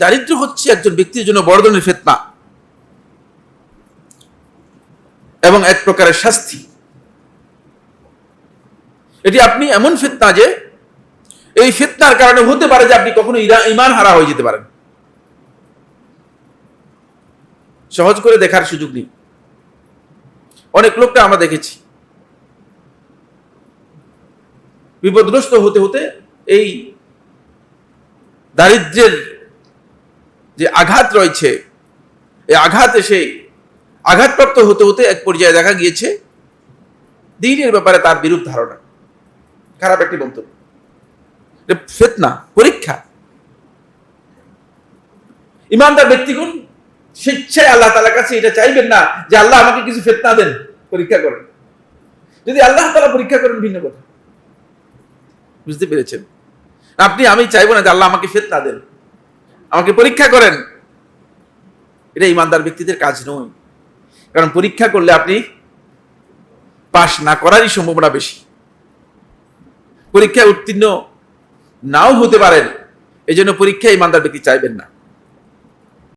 দারিদ্র্য হচ্ছে একজন ব্যক্তির জন্য বড় ধরনের ফিতনা এবং এক প্রকারের শাস্তি। এটি আপনি এমন ফিতনা যে এই ফিতনার কারণে হতে পারে যে আপনি কখনো ঈমান হারা হয়ে যেতে পারেন। সহজ করে দেখার সুযোগ নেই। অনেক লোককে আমরা দেখেছি বিপদগ্রস্ত হতে হতে এই দারিদ্র্যের যে আঘাত রয়েছে, এই আঘাত এসে আঘাতপ্রাপ্ত হতে হতে এক পর্যায়ে দেখা গিয়েছে দ্বীনের ব্যাপারে তার বিরূপ ধারণা, খারাপ একটি মন্তব্য। ফিতনা, পরীক্ষা। ইমানদার ব্যক্তিগণ স্বেচ্ছায় আল্লাহ তাআলার কাছে এটা চাইবেন না যে আল্লাহ আমাকে কিছু ফিতনা দেন, পরীক্ষা করেন। যদি আল্লাহ তাআলা পরীক্ষা করেন ভিন্ন কথা। বুঝতে পেরেছেন? আমি চাইবো না যে আল্লাহ আমাকে ফিতনা দেন, আমাকে পরীক্ষা করেন। এটা ইমানদার ব্যক্তিদের কাজ নয়। কারণ পরীক্ষা করলে আপনি পাস না করারই সম্ভাবনা বেশি। পরীক্ষায় উত্তীর্ণ নাও হতে পারেন, এই জন্য পরীক্ষা ইমানদার ব্যক্তি চাইবেন না।